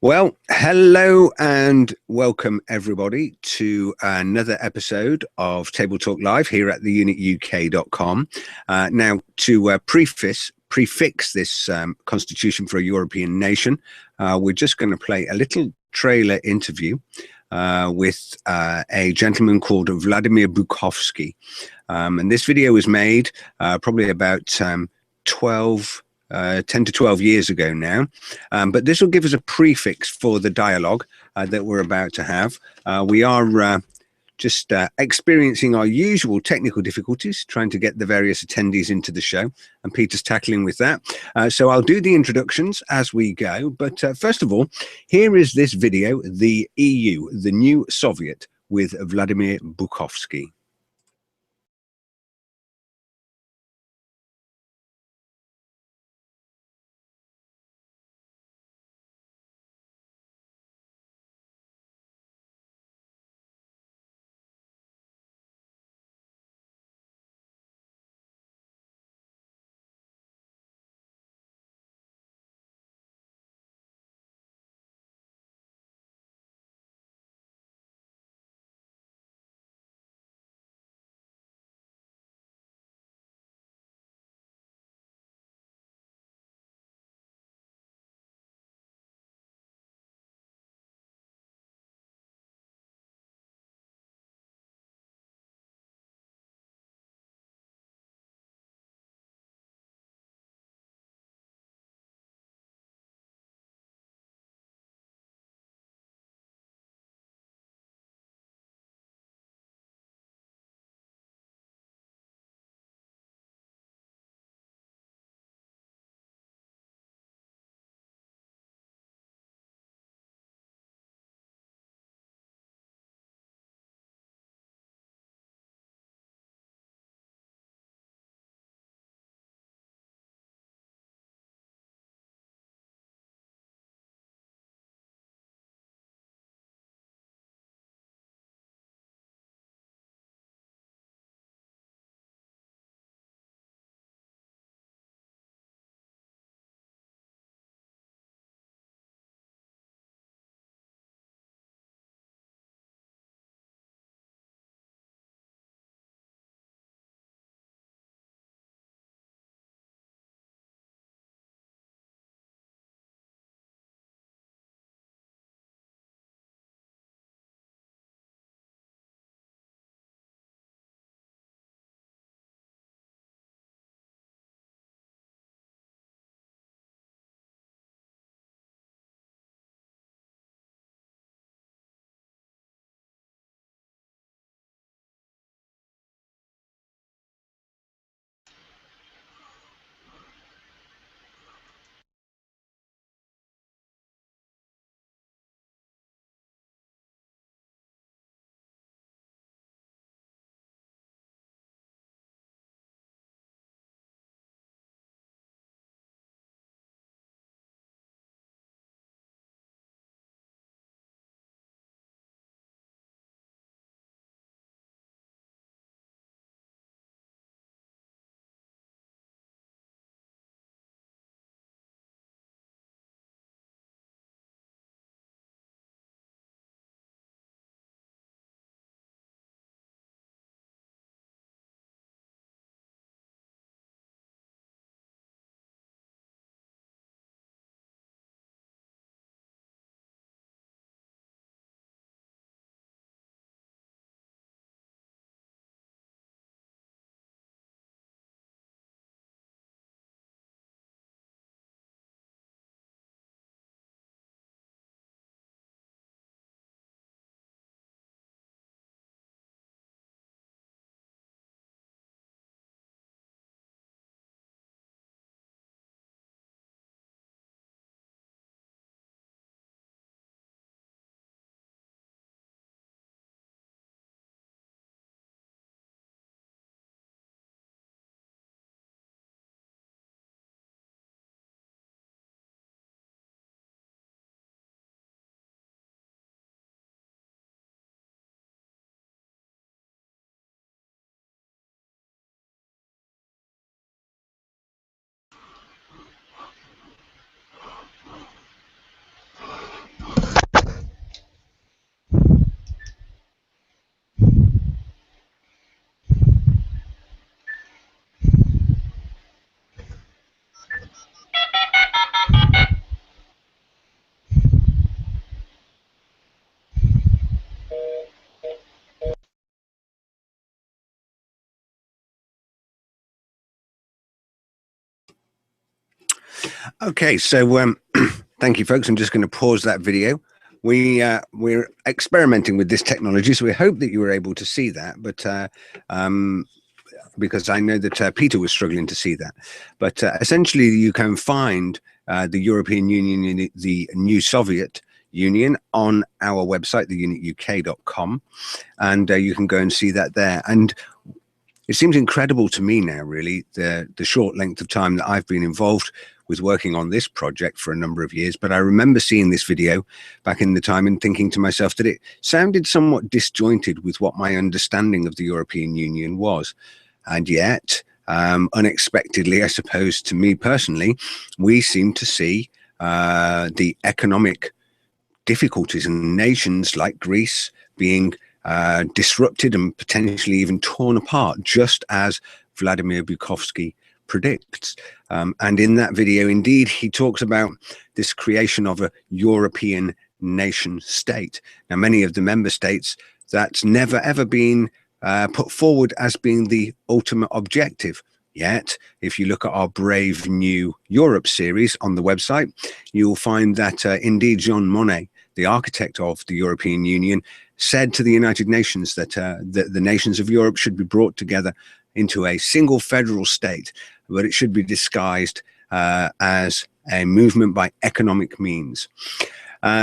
Well, hello and welcome everybody to another episode of Table Talk Live here at theunituk.com. Now, to prefix this constitution for a European nation, we're just going to play a little trailer interview with a gentleman called Vladimir Bukovsky. And this video was made probably about 10 to 12 years ago now. But this will give us a prefix for the dialogue that we're about to have. We are just experiencing our usual technical difficulties, trying to get the various attendees into the show, and Peter's tackling with that. So I'll do the introductions as we go. But first of all, here is this video, the EU, the new Soviet, with Vladimir Bukovsky. Okay, so thank you, folks. I'm just going to pause that video. We're experimenting with this technology, so we hope that you were able to see that. But because I know that Peter was struggling to see that. But essentially, you can find the European Union, the new Soviet Union, on our website, theunituk.com, and you can go and see that there. And it seems incredible to me now, really, the short length of time that I've been involved with working on this project for a number of years. But I remember seeing this video back in the time and thinking to myself that it sounded somewhat disjointed with what my understanding of the European Union was. And yet, unexpectedly, I suppose, to me personally, we seem to see the economic difficulties in nations like Greece being disrupted and potentially even torn apart, just as Vladimir Bukovsky predicts. And in that video, indeed, he talks about this creation of a European nation state. Now, many of the member states, that's never ever been put forward as being the ultimate objective. Yet, if you look at our Brave New Europe series on the website, you'll find that indeed Jean Monnet, the architect of the European Union, said to the United Nations that the nations of Europe should be brought together into a single federal state, but it should be disguised as a movement by economic means.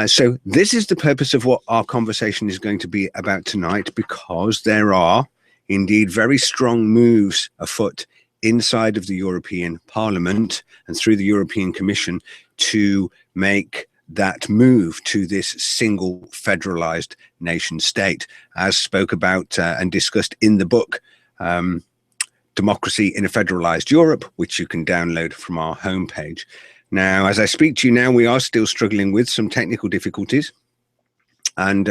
So this is the purpose of what our conversation is going to be about tonight, because there are indeed very strong moves afoot inside of the European Parliament and through the European Commission to make that move to this single federalized nation state, as spoke about and discussed in the book Democracy in a Federalized Europe, which you can download from our homepage. Now, as I speak to you now, we are still struggling with some technical difficulties and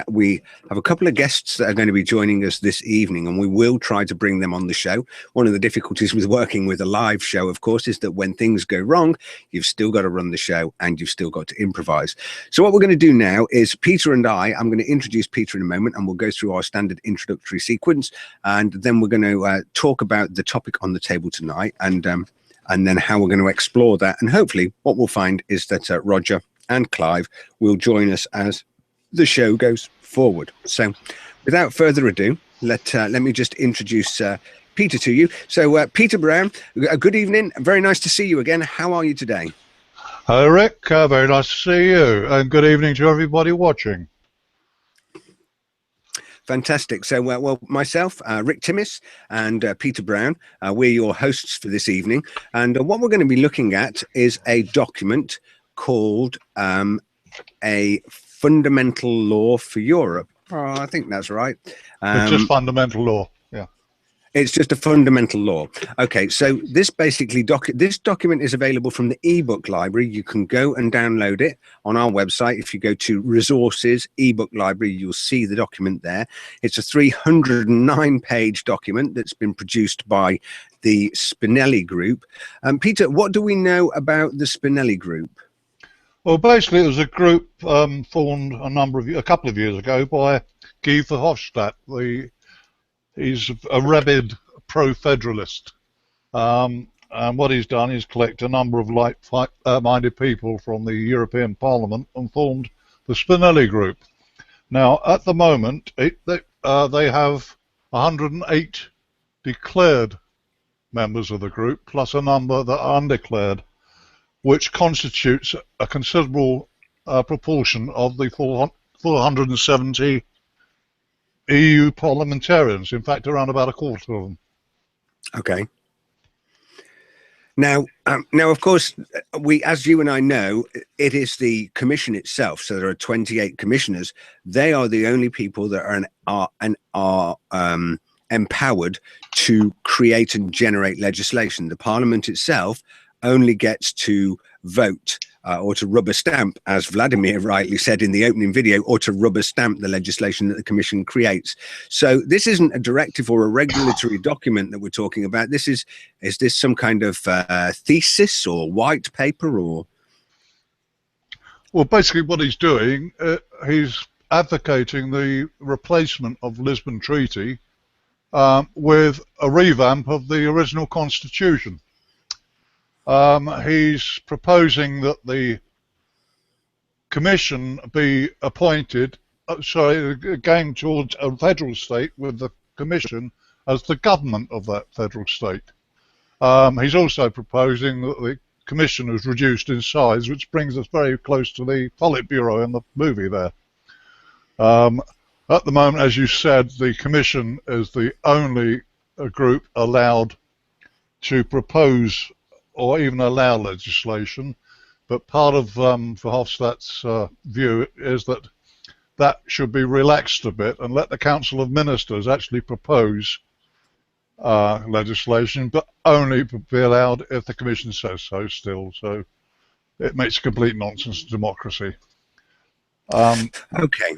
we have a couple of guests that are going to be joining us this evening, and we will try to bring them on the show. One of the difficulties with working with a live show, of course, is that when things go wrong, you've still got to run the show and you've still got to improvise. So what we're going to do now is Peter and I'm going to introduce Peter in a moment, and we'll go through our standard introductory sequence, and then we're going to talk about the topic on the table tonight, and then how we're going to explore that. And hopefully what we'll find is that Roger and Clive will join us as the show goes forward. So without further ado, let me just introduce Peter to you. So Peter Brown, good evening. Very nice to see you again. How are you today? Hi, Rick. Very nice to see you. And good evening to everybody watching. Fantastic. So, well, myself, Rick Timmis, and Peter Brown, we're your hosts for this evening. And what we're going to be looking at is a document called a Fundamental Law for Europe. Oh, I think that's right. It's just fundamental law. Yeah. It's just a fundamental law. Okay, so this basically this document is available from the ebook library. You can go and download it on our website. If you go to resources, ebook library, you'll see the document there. It's a 309-page document that's been produced by the Spinelli Group. Peter, what do we know about the Spinelli Group? Well, basically, it was a group formed a couple of years ago by Guy Verhofstadt. He's a rabid pro-federalist, and what he's done is collect a number of like-minded people from the European Parliament and formed the Spinelli Group. Now, at the moment, they have 108 declared members of the group, plus a number that are undeclared, which constitutes a considerable proportion of the 470 EU parliamentarians. In fact, around about a quarter of them. Okay. Now, of course, as you and I know, it is the Commission itself. So there are 28 commissioners. They are the only people that are empowered to create and generate legislation. The Parliament itself only gets to vote or to rubber stamp, as Vladimir rightly said in the opening video, or to rubber stamp the legislation that the Commission creates. So this isn't a directive or a regulatory document that we're talking about. Is this some kind of thesis or white paper, or? Well, basically what he's doing, he's advocating the replacement of the Lisbon Treaty with a revamp of the original constitution. He's proposing that the commission be appointed, going towards a federal state with the commission as the government of that federal state. He's also proposing that the commission is reduced in size, which brings us very close to the Politburo in the movie there. At the moment, as you said, the commission is the only group allowed to propose or even allow legislation. But part of Verhofstadt's view is that that should be relaxed a bit and let the Council of Ministers actually propose legislation, but only be allowed if the Commission says so still. So it makes complete nonsense democracy. Okay.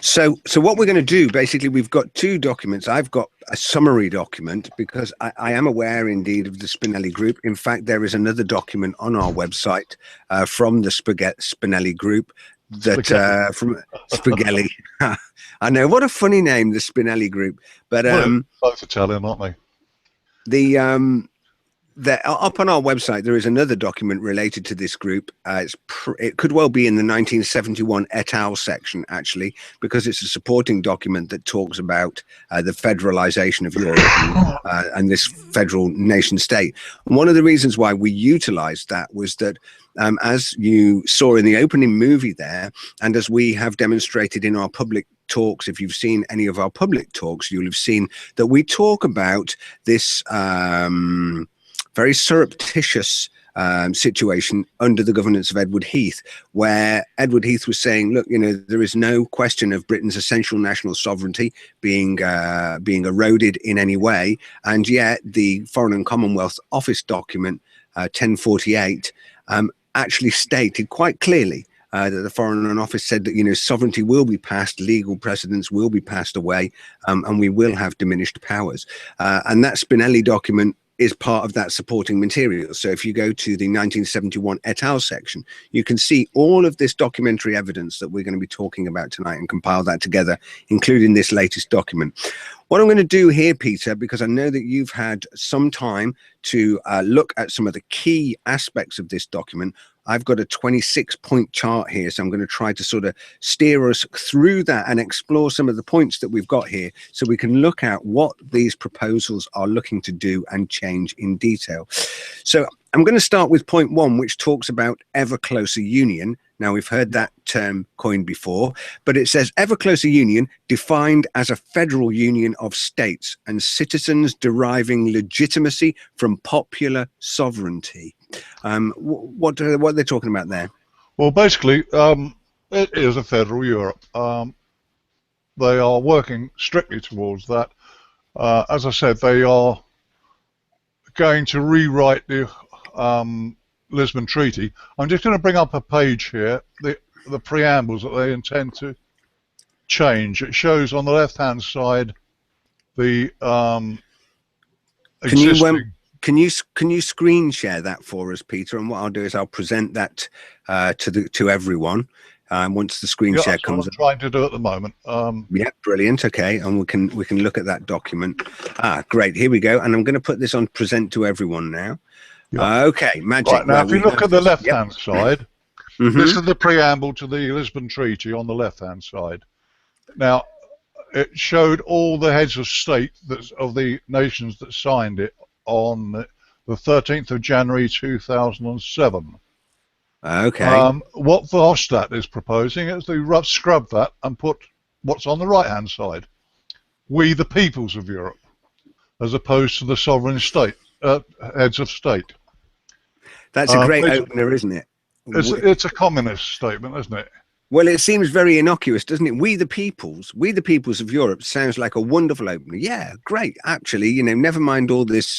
So what we're going to do, basically, we've got two documents. I've got a summary document because I am aware indeed of the Spinelli Group. In fact, there is another document on our website from the Spinelli Group that from Spaghetti. I know, what a funny name, the Spinelli Group. But both Italian, aren't they? Up on our website, there is another document related to this group. It could well be in the 1971 et al. Section, actually, because it's a supporting document that talks about the federalization of Europe and this federal nation state. And one of the reasons why we utilized that was that, as you saw in the opening movie there, and as we have demonstrated in our public talks, if you've seen any of our public talks, you'll have seen that we talk about this very surreptitious situation under the governance of Edward Heath, where Edward Heath was saying, look, there is no question of Britain's essential national sovereignty being eroded in any way, and yet the Foreign and Commonwealth Office document 1048 actually stated quite clearly that the Foreign Office said that sovereignty will be passed, legal precedents will be passed away, and we will have diminished powers. And that Spinelli document is part of that supporting material. So if you go to the 1971 et al. Section, you can see all of this documentary evidence that we're going to be talking about tonight and compile that together, including this latest document. What I'm going to do here, Peter, because I know that you've had some time to look at some of the key aspects of this document, I've got a 26-point chart here, so I'm going to try to sort of steer us through that and explore some of the points that we've got here so we can look at what these proposals are looking to do and change in detail. So I'm going to start with point 1, which talks about ever closer union. Now, we've heard that term coined before, but it says ever closer union defined as a federal union of states and citizens deriving legitimacy from popular sovereignty. What are they talking about there? Well, basically, it is a federal Europe. They are working strictly towards that. As I said, they are going to rewrite the Lisbon Treaty. I'm just going to bring up a page here, the preambles that they intend to change. It shows on the left-hand side the existing. Can you screen share that for us, Peter? And what I'll do is I'll present that to everyone once the screen share comes. That's what I'm trying to do at the moment. Yeah, brilliant. Okay, and we can look at that document. Great. Here we go. And I'm going to put this on present to everyone now. Okay, magic. Right, now, if you look at the left-hand side, this is the preamble to the Lisbon Treaty on the left-hand side. Now, it showed all the heads of state of the nations that signed it on the 13th of January 2007. Okay. What Verhofstadt is proposing is to scrub that and put what's on the right-hand side. We, the peoples of Europe, as opposed to the sovereign state, heads of state. That's a great opener, isn't it? It's a communist statement, isn't it? Well, it seems very innocuous, doesn't it? We the peoples of Europe sounds like a wonderful opener. Yeah, great. Actually, never mind all this,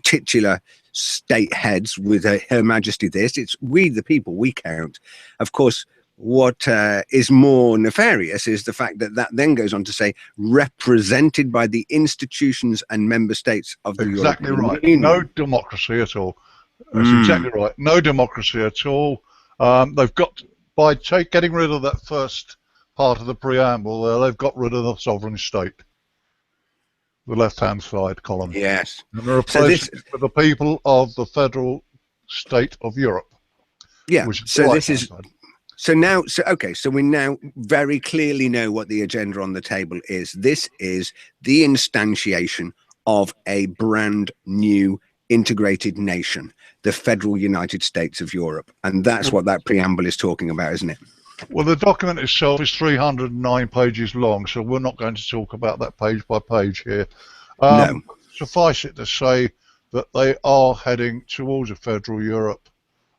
titular state heads with Her Majesty this. It's we the people, we count. Of course, what is more nefarious is the fact that then goes on to say represented by the institutions and member states of the European Union. Exactly right. No democracy at all. That's exactly right. No democracy at all. They've got, by getting rid of that first part of the preamble, they've got rid of the sovereign state. the left-hand side column. Yes. And they're So replacing it with the people of the federal state of Europe, yeah. which is the So this right-hand is side. so now. So okay. So we now very clearly know what the agenda on the table is. This is the instantiation of a brand new integrated nation, the Federal United States of Europe, and that's what that preamble is talking about, isn't it? Well, the document itself is 309 pages long, so we're not going to talk about that page by page here. No. Suffice it to say that they are heading towards a federal Europe,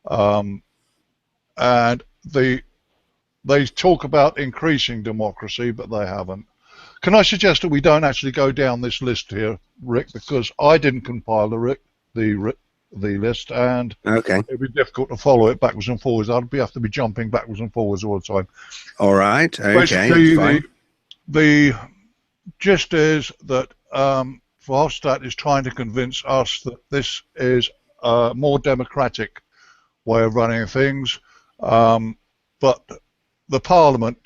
and they talk about increasing democracy, but they haven't. Can I suggest that we don't actually go down this list here, Rick, because I didn't compile the list, and Okay. it'd be difficult to follow it backwards and forwards. Have to be jumping backwards and forwards all the time. All right. Okay. Basically, That's fine. the gist is that Verhofstadt is trying to convince us that this is a more democratic way of running things, but the Parliament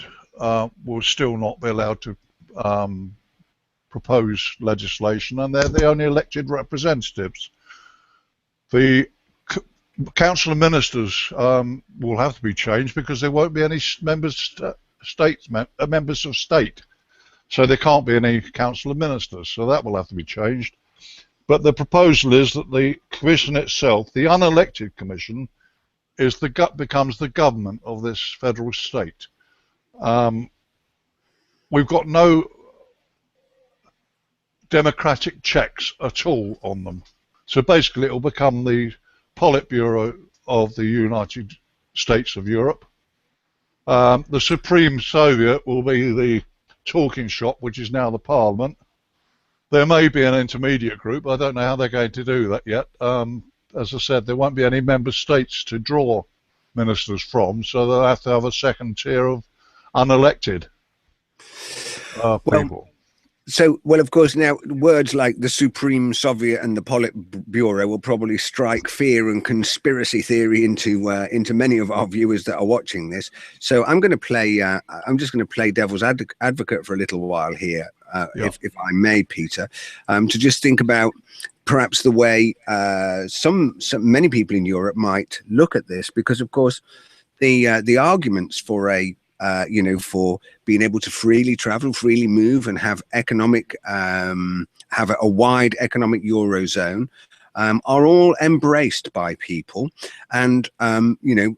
will still not be allowed to propose legislation, and they're the only elected representatives. The Council of Ministers will have to be changed because there won't be any members of state, so there can't be any Council of Ministers, so that will have to be changed. But the proposal is that the Commission itself, the unelected Commission, becomes the government of this federal state. We've got no democratic checks at all on them. So basically it will become the Politburo of the United States of Europe. The Supreme Soviet will be the talking shop, which is now the Parliament. There may be an intermediate group. I don't know how they're going to do that yet. As I said, there won't be any member states to draw ministers from, so they'll have to have a second tier of unelected people. Well, of course, now words like the Supreme Soviet and the Politburo will probably strike fear and conspiracy theory into many of our viewers that are watching this. So I'm going to play. I'm just going to play devil's advocate for a little while here, if I may, Peter, to just think about perhaps the way many people in Europe might look at this, because of course the arguments for for being able to freely travel, freely move, and have have a wide economic eurozone are all embraced by people, and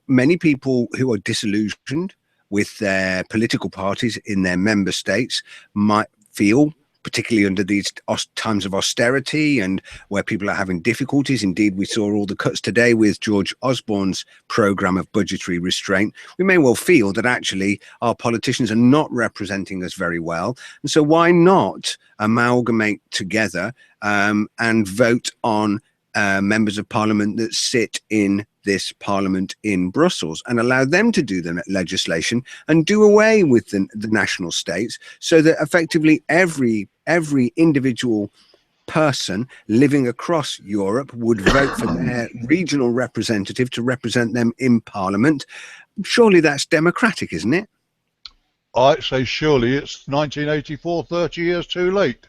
many people who are disillusioned with their political parties in their member states might feel, particularly under these times of austerity and where people are having difficulties. Indeed, we saw all the cuts today with George Osborne's programme of budgetary restraint. We may well feel that actually our politicians are not representing us very well. And so why not amalgamate together and vote on members of parliament that sit in this parliament in Brussels and allow them to do the legislation and do away with the national states, so that effectively every individual person living across Europe would vote for their regional representative to represent them in parliament. Surely that's democratic, isn't it? I'd say surely it's 1984, 30 years too late.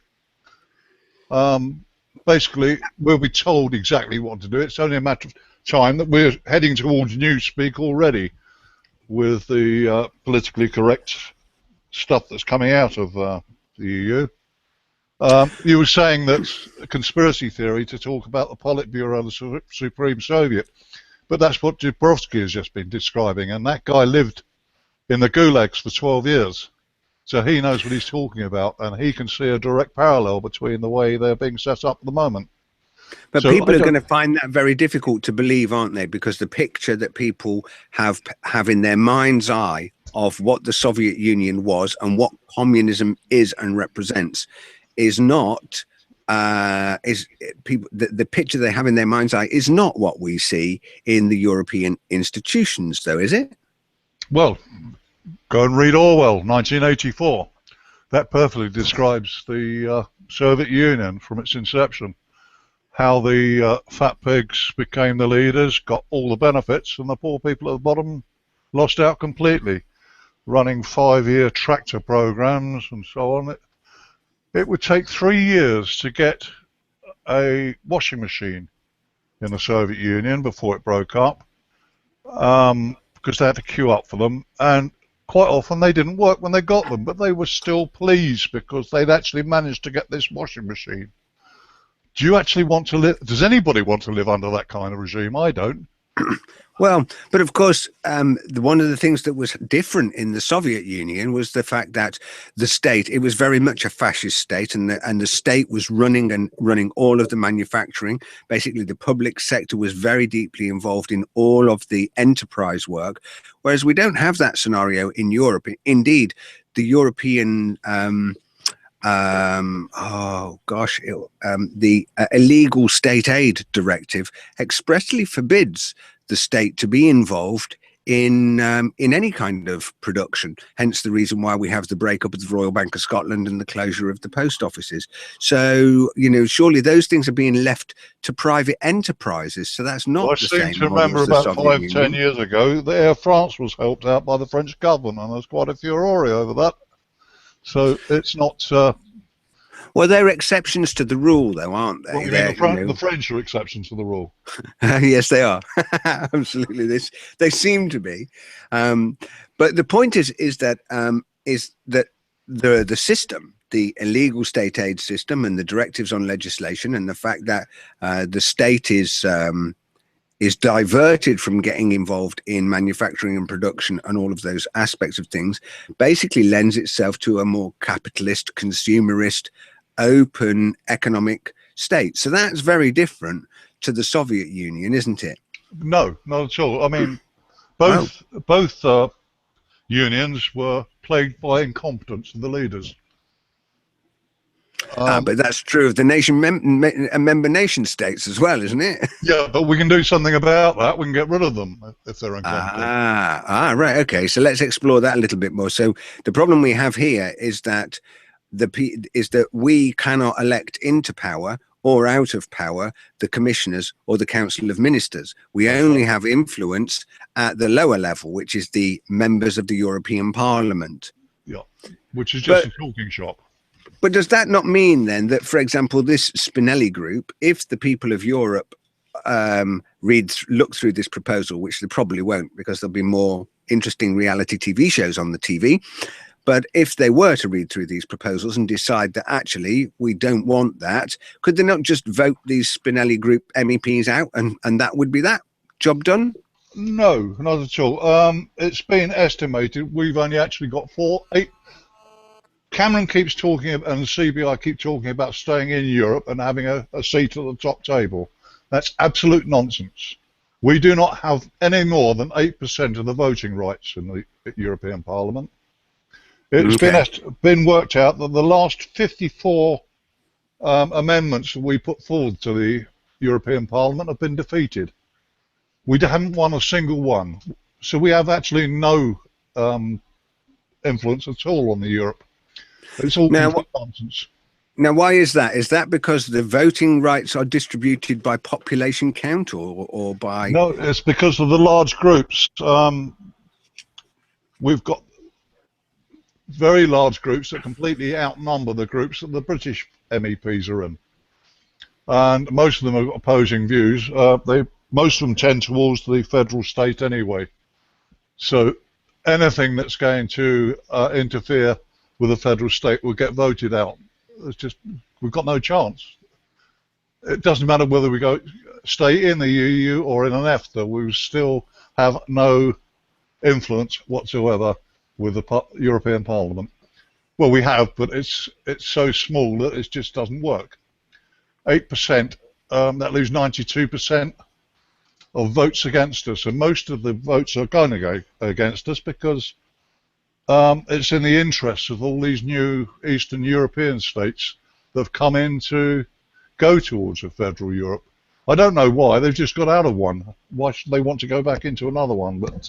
Basically, we'll be told exactly what to do. It's only a matter of time that we're heading towards newspeak already with the politically correct stuff that's coming out of the EU. You were saying that's a conspiracy theory to talk about the Politburo of the Supreme Soviet, but that's what Dubrovsky has just been describing, and that guy lived in the gulags for 12 years. So he knows what he's talking about, and he can see a direct parallel between the way they're being set up at the moment. But so people are going to find that very difficult to believe, aren't they? Because the picture that people have in their mind's eye of what the Soviet Union was and what communism is and represents is not the picture they have in their mind's eye is not what we see in the European institutions, though, is it? Well, go and read Orwell, 1984. That perfectly describes the Soviet Union from its inception. How the fat pigs became the leaders, got all the benefits, and the poor people at the bottom lost out completely, running 5-year tractor programs and so on. It would take 3 years to get a washing machine in the Soviet Union before it broke up, because they had to queue up for them, and quite often they didn't work when they got them, but they were still pleased because they'd actually managed to get this washing machine. Do you actually want to live? Does anybody want to live under that kind of regime? I don't. Well, but of course, one of the things that was different in the Soviet Union was the fact that the state, it was very much a fascist state, and the state was running all of the manufacturing. Basically, the public sector was very deeply involved in all of the enterprise work, whereas we don't have that scenario in Europe. Indeed, the European the illegal state aid directive expressly forbids the state to be involved in any kind of production. Hence the reason why we have the breakup of the Royal Bank of Scotland and the closure of the post offices. So, surely those things are being left to private enterprises. So that's not the same. I seem to remember about 5-10 years ago that Air France was helped out by the French government, and there's quite a furore over that. So it's not. Well, they're exceptions to the rule, though, aren't they? Well, you mean the French are exceptions to the rule? Yes, they are. Absolutely, they seem to be. But the point is that the system, the illegal state aid system, and the directives on legislation, and the fact that the state is diverted from getting involved in manufacturing and production and all of those aspects of things, basically lends itself to a more capitalist, consumerist, open economic state. So that's very different to the Soviet Union, isn't it? No, not at all. I mean, both unions were plagued by incompetence of the leaders. But that's true of the member nation states as well, isn't it? Yeah, but we can do something about that. We can get rid of them if they're incompetent. Right. Okay. So let's explore that a little bit more. So the problem we have here is that we cannot elect into power or out of power the commissioners or the council of ministers. We only have influence at the lower level, which is the members of the European Parliament. Yeah, which is just a talking shop. But does that not mean then that, for example, this Spinelli Group, if the people of Europe look through this proposal, which they probably won't because there'll be more interesting reality TV shows on the TV, but if they were to read through these proposals and decide that actually we don't want that, could they not just vote these Spinelli Group MEPs out and that would be that? Job done? No, not at all. It's been estimated we've only actually got 8. Cameron keeps talking, and the CBI keep talking about staying in Europe and having a seat at the top table. That's absolute nonsense. We do not have any more than 8% of the voting rights in the European Parliament. It's been worked out that the last 54 amendments that we put forward to the European Parliament have been defeated. We haven't won a single one. So we have actually no influence at all on the Europe. It's all nonsense. Now, why is that? Is that because the voting rights are distributed by population count or by... No, it's because of the large groups. We've got very large groups that completely outnumber the groups that the British MEPs are in. And most of them have got opposing views. Most of them tend towards the federal state anyway. So anything that's going to interfere with the federal state will get voted out. We've got no chance. It doesn't matter whether we stay in the EU or in an EFTA, we still have no influence whatsoever with the European Parliament. Well, we have, but it's so small that it just doesn't work. 8%, that leaves 92% of votes against us, and most of the votes are going to go against us because it's in the interests of all these new Eastern European states that have come in to go towards a federal Europe. I don't know why. They've just got out of one. Why should they want to go back into another one? But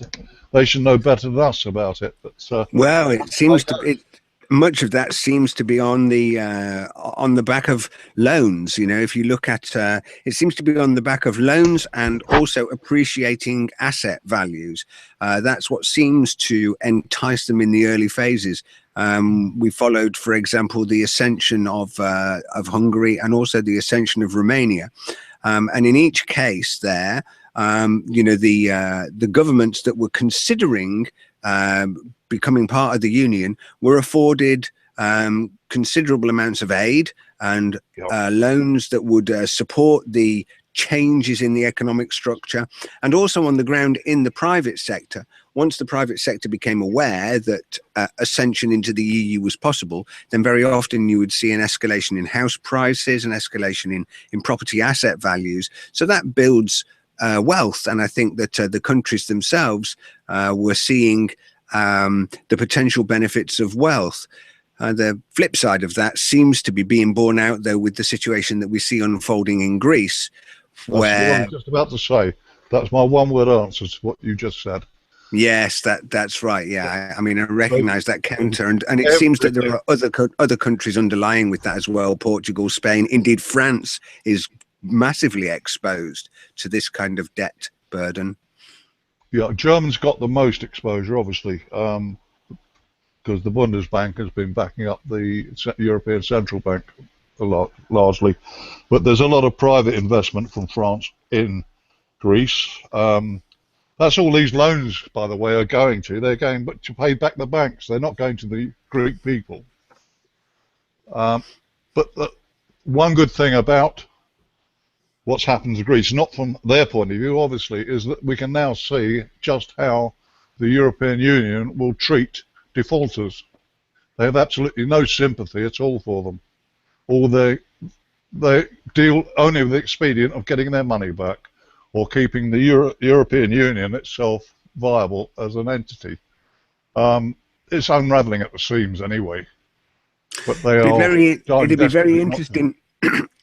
they should know better than us about it. But well, it seems to. much of that seems to be on the back of loans. If you look at it seems to be on the back of loans and also appreciating asset values. That's what seems to entice them in the early phases. We followed, for example, the ascension of Hungary and also the ascension of Romania, and in each case there, the governments that were considering becoming part of the union were afforded considerable amounts of aid and loans that would support the changes in the economic structure, and also on the ground in the private sector. Once the private sector became aware that ascension into the EU was possible, then very often you would see an escalation in house prices, an escalation in property asset values. So that builds wealth, and I think that the countries themselves were seeing the potential benefits of wealth. The flip side of that seems to be being borne out, though, with the situation that we see unfolding in Greece, That's what I was just about to say. That's my one-word answer to what you just said. Yes, that's right. Yeah, I mean, I recognise that counter, and it seems that there are other countries underlying with that as well. Portugal, Spain, indeed France is massively exposed to this kind of debt burden. Yeah, Germans got the most exposure, obviously, because the Bundesbank has been backing up the European Central Bank a lot, largely. But there's a lot of private investment from France in Greece. That's all these loans, by the way, are going to. They're going to pay back the banks. They're not going to the Greek people. But one good thing about what's happened to Greece, not from their point of view, obviously, is that we can now see just how the European Union will treat defaulters. They have absolutely no sympathy at all for them. Or they deal only with the expedient of getting their money back or keeping the European Union itself viable as an entity. It's unravelling at the seams anyway. But they it'd be very interesting.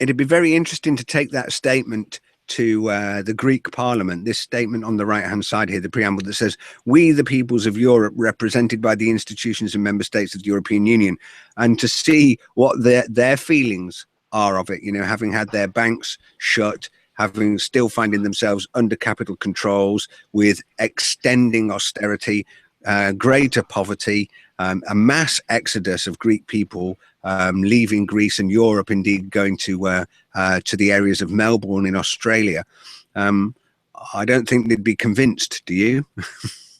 It'd be very interesting to take that statement to the Greek Parliament, this statement on the right-hand side here, the preamble that says, "We, the peoples of Europe, represented by the institutions and member states of the European Union," and to see what their feelings are of it, having had their banks shut, having still finding themselves under capital controls, with extending austerity, greater poverty, a mass exodus of Greek people leaving Greece and Europe, indeed going to the areas of Melbourne in Australia. I don't think they'd be convinced, do you?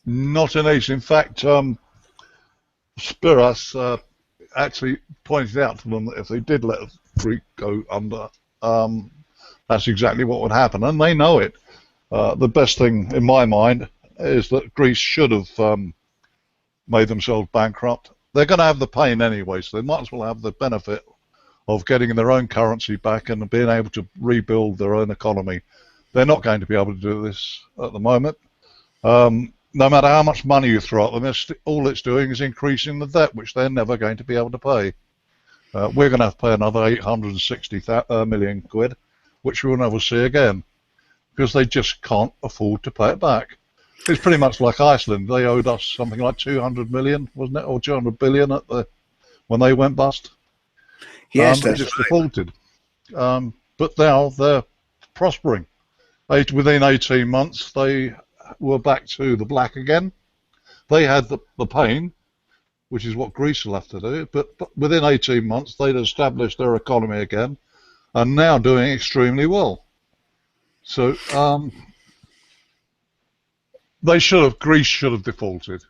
Not an ace. In fact, Spiros actually pointed out to them that if they did let Greece go under, that's exactly what would happen, and they know it. The best thing, in my mind, is that Greece should have made themselves bankrupt. They're going to have the pain anyway, so they might as well have the benefit of getting their own currency back and being able to rebuild their own economy. They're not going to be able to do this at the moment. No matter how much money you throw at them, all it's doing is increasing the debt, which they're never going to be able to pay. We're going to have to pay another 860 million quid, which we'll never see again, because they just can't afford to pay it back. It's pretty much like Iceland. They owed us something like 200 million, wasn't it, or 200 billion when they went bust. Yes, they just defaulted. But now they're prospering. Within 18 months, they were back to the black again. They had the pain, which is what Greece will have to do. But within 18 months, they'd established their economy again, and now doing extremely well. So Greece should have defaulted.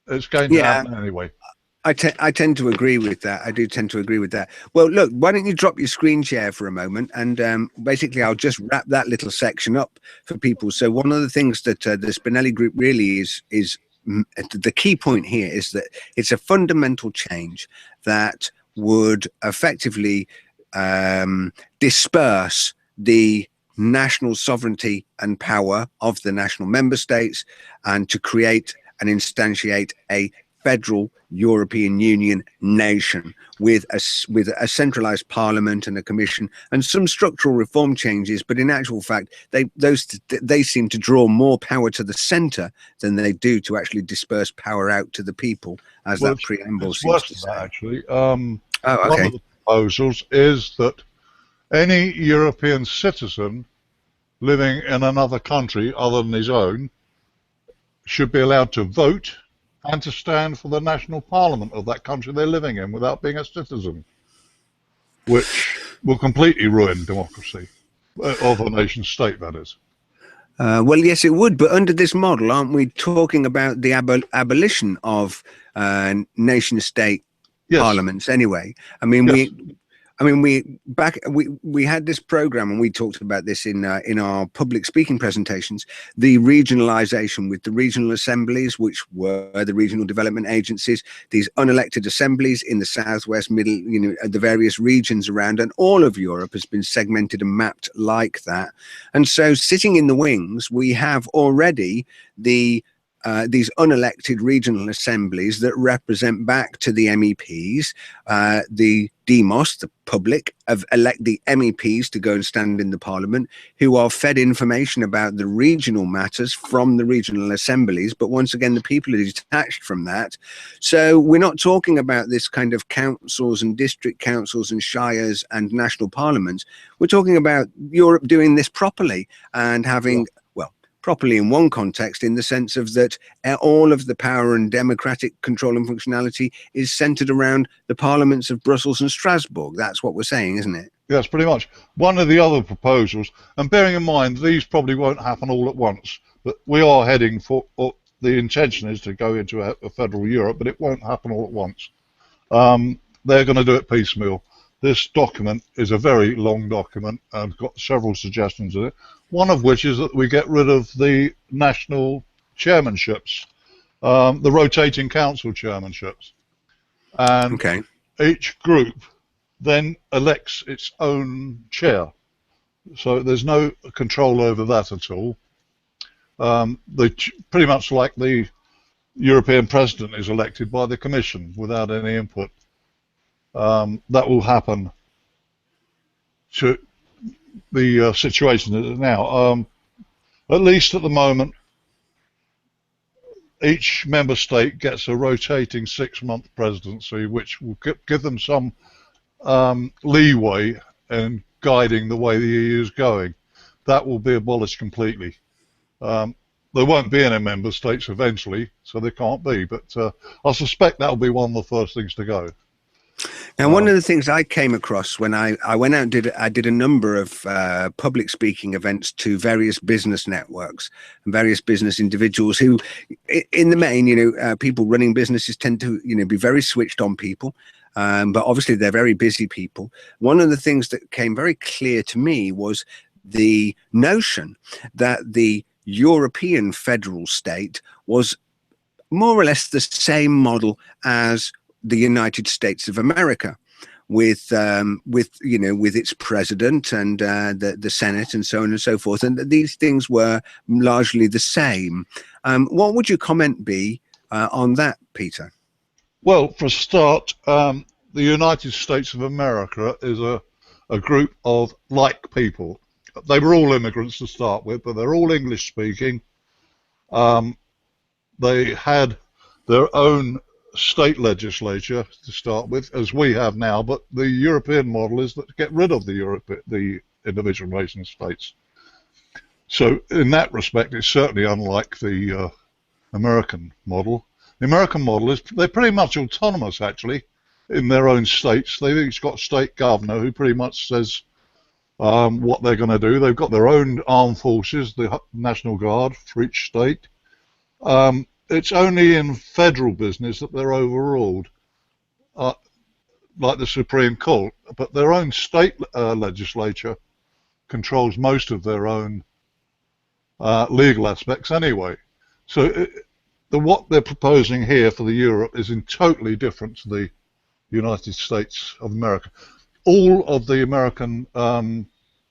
It's going to happen anyway. I tend to agree with that. I do tend to agree with that. Well, look, why don't you drop your screen share for a moment, and basically I'll just wrap that little section up for people. So one of the things that the Spinelli Group really is the key point here is that it's a fundamental change that would effectively disperse the national sovereignty and power of the national member states, and to create and instantiate a federal European Union nation with a centralized parliament and a commission and some structural reform changes, but in actual fact they seem to draw more power to the center than they do to actually disperse power out to the people, as that preamble seems to say. Actually. Oh, okay. One of the proposals is that any European citizen living in another country other than his own should be allowed to vote and to stand for the national parliament of that country they're living in without being a citizen, which will completely ruin democracy of a nation state, that is. Well, yes, it would. But under this model, aren't we talking about the abolition of nation state parliaments anyway? I mean, we had this program and we talked about this in our public speaking presentations, the regionalization with the regional assemblies, which were the regional development agencies, these unelected assemblies in the southwest, middle, the various regions around, and all of Europe has been segmented and mapped like that. And so sitting in the wings, we have already these unelected regional assemblies that represent back to the MEPs, the demos, the public, elect the MEPs to go and stand in the parliament, who are fed information about the regional matters from the regional assemblies. But once again, the people are detached from that. So we're not talking about this kind of councils and district councils and shires and national parliaments. We're talking about Europe doing this properly and having properly in one context, in the sense of that all of the power and democratic control and functionality is centered around the parliaments of Brussels and Strasbourg. That's what we're saying, isn't it? Yes, pretty much. One of the other proposals, and bearing in mind these probably won't happen all at once, but we are heading for, the intention is to go into a federal Europe, but it won't happen all at once. They're going to do it piecemeal. This document is a very long document and got several suggestions in it. One of which is that we get rid of the national chairmanships, the rotating council chairmanships. And each group then elects its own chair. So there's no control over that at all. Pretty much like the European president is elected by the Commission without any input. That will happen to the situation that is now. At least at the moment, each member state gets a rotating 6-month presidency, which will give them some leeway in guiding the way the EU is going. That will be abolished completely. There won't be any member states eventually, so there can't be, but I suspect that will be one of the first things to go. Now, one of the things I came across when I went out and I did a number of public speaking events to various business networks and various business individuals who, in the main, people running businesses tend to, be very switched on people. But obviously they're very busy people. One of the things that came very clear to me was the notion that the European federal state was more or less the same model as the United States of America, with its president and the Senate and so on and so forth, and that these things were largely the same. What would your comment be on that, Peter? Well, for a start, the United States of America is a group of like people. They were all immigrants to start with, but they're all English speaking. They had their own state legislature to start with, as we have now, but the European model is to get rid of the individual nation states. So in that respect, it's certainly unlike the American model. The American model is they're pretty much autonomous, actually, in their own states. They've each got a state governor who pretty much says what they're going to do. They've got their own armed forces, the National Guard for each state. It's only in federal business that they're overruled, like the Supreme Court, but their own state legislature controls most of their own legal aspects anyway. So what they're proposing here for the Europe is totally different to the United States of America. All of the American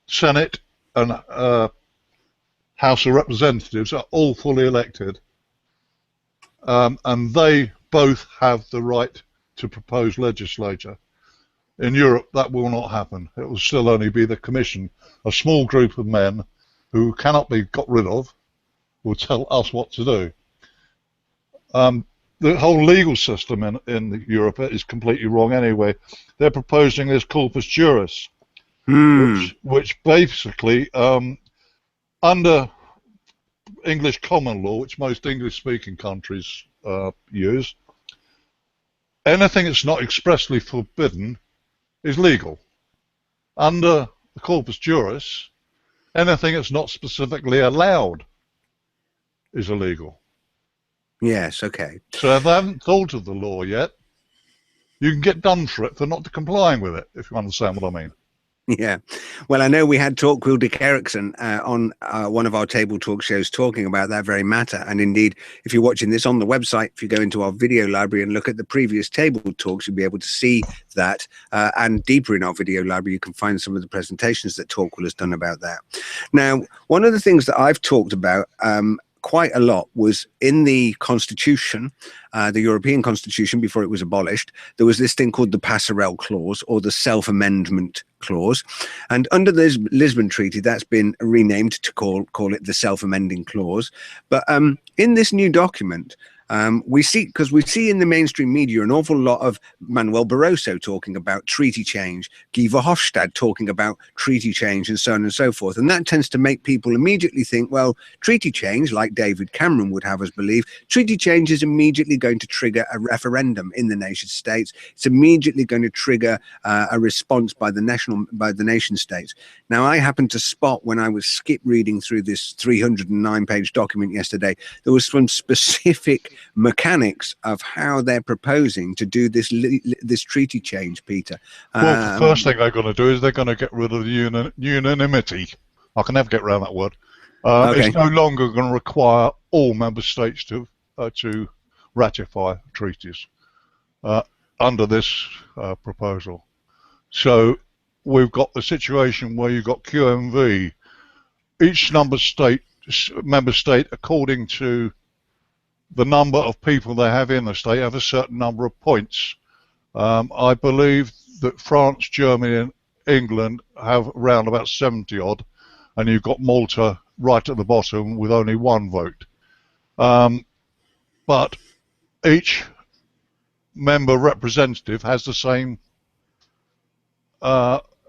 Senate and House of Representatives are all fully elected. And they both have the right to propose legislature. In Europe, that will not happen. It will still only be the Commission, a small group of men who cannot be got rid of, will tell us what to do. The whole legal system in Europe is completely wrong anyway. They're proposing this corpus juris, which basically, under English common law, which most English-speaking countries use, anything that's not expressly forbidden is legal. Under the corpus juris, anything that's not specifically allowed is illegal. Yes, okay. So if they haven't thought of the law yet, you can get done for it for not complying with it, if you understand what I mean. Yeah. Well, I know we had talk with Dick Erickson on one of our table talk shows talking about that very matter. And indeed, if you're watching this on the website, if you go into our video library and look at the previous table talks, you'll be able to see that. And deeper in our video library, you can find some of the presentations that Talkwell has done about that. Now, one of the things that I've talked about quite a lot was in the Constitution, the European Constitution, before it was abolished, there was this thing called the Passerelle Clause, or the Self-Amendment Clause. And under the Lisbon Treaty, that's been renamed to call it the Self-Amending Clause. But in this new document, we see in the mainstream media an awful lot of Manuel Barroso talking about treaty change, Guy Verhofstadt talking about treaty change, and so on and so forth. And that tends to make people immediately think, well, treaty change, like David Cameron would have us believe, treaty change is immediately going to trigger a referendum in the nation states. It's immediately going to trigger a response by the nation states. Now, I happened to spot when I was skip reading through this 309-page document yesterday, there was some specific mechanics of how they're proposing to do this treaty change, Peter. Well, the first thing they're going to do is they're going to get rid of the unanimity. I can never get around that word. Okay. It's no longer going to require all member states to ratify treaties under this proposal. So we've got the situation where you've got QMV. Each member state, according to the number of people they have in the state, have a certain number of points. I believe that France, Germany and England have around about 70 odd, and you've got Malta right at the bottom with only one vote. But each member representative has the same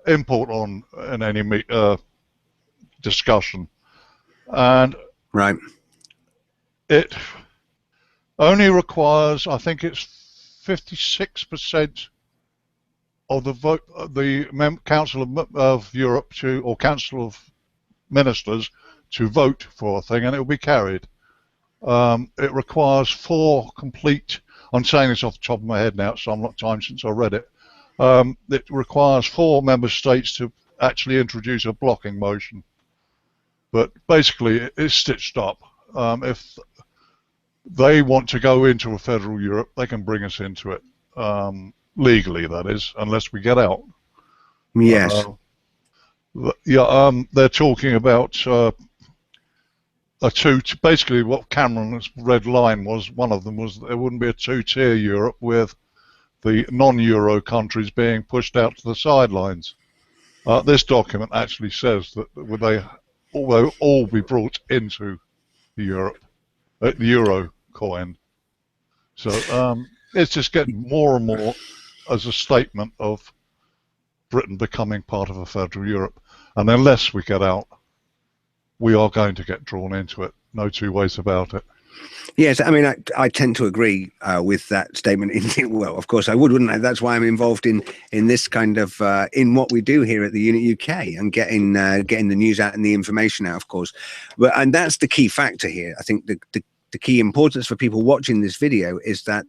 input in any discussion, and right, it only requires, I think it's 56% of the vote, the Council of Europe or Council of Ministers to vote for a thing, and it will be carried. It requires 4 complete. I'm saying this off the top of my head now, so I'm not time since I read it. It requires 4 member states to actually introduce a blocking motion. But basically, it's stitched up. If they want to go into a federal Europe, they can bring us into it legally, that is, unless we get out. Yes. They're talking about basically what Cameron's red line was. One of them was there wouldn't be a 2-tier Europe with the non-Euro countries being pushed out to the sidelines. This document actually says that they will all be brought into the Euro coin. So it's just getting more and more as a statement of Britain becoming part of a federal Europe. And unless we get out, we are going to get drawn into it. No two ways about it. Yes, I mean, I tend to agree with that statement. Well, of course I would, wouldn't I? That's why I'm involved in this kind of in what we do here at the Unit UK and getting the news out and the information out, of course. And that's the key factor here. I think the key importance for people watching this video is that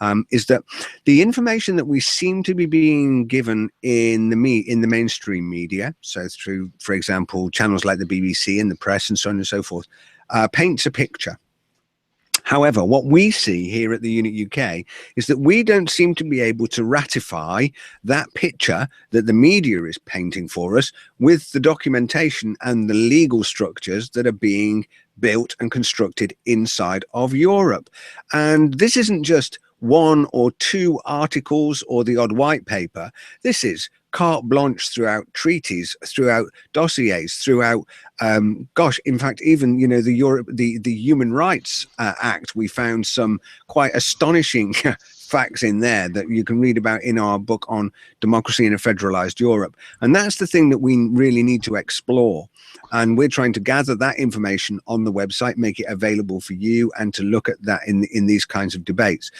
the information that we seem to be being given in the mainstream media, so through, for example, channels like the BBC and the press and so on and so forth, paints a picture. However, what we see here at the Unit UK is that we don't seem to be able to ratify that picture that the media is painting for us with the documentation and the legal structures that are being built and constructed inside of Europe. And this isn't just one or two articles or the odd white paper. This is carte blanche throughout treaties, throughout dossiers, throughout, in fact, even, the Human Rights Act, we found some quite astonishing facts in there that you can read about in our book on democracy in a federalized Europe. And that's the thing that we really need to explore. And we're trying to gather that information on the website, make it available for you, and to look at that in these kinds of debates.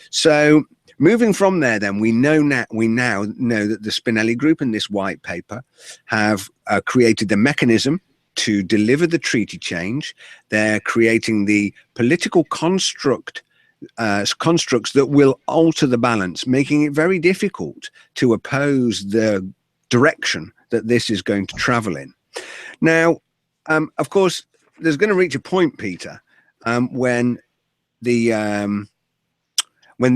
So moving from there, then, we now know that the Spinelli Group and this white paper have created the mechanism to deliver the treaty change. They're creating the political constructs that will alter the balance, making it very difficult to oppose the direction that this is going to travel in. Now, of course, there's going to reach a point, Peter, when the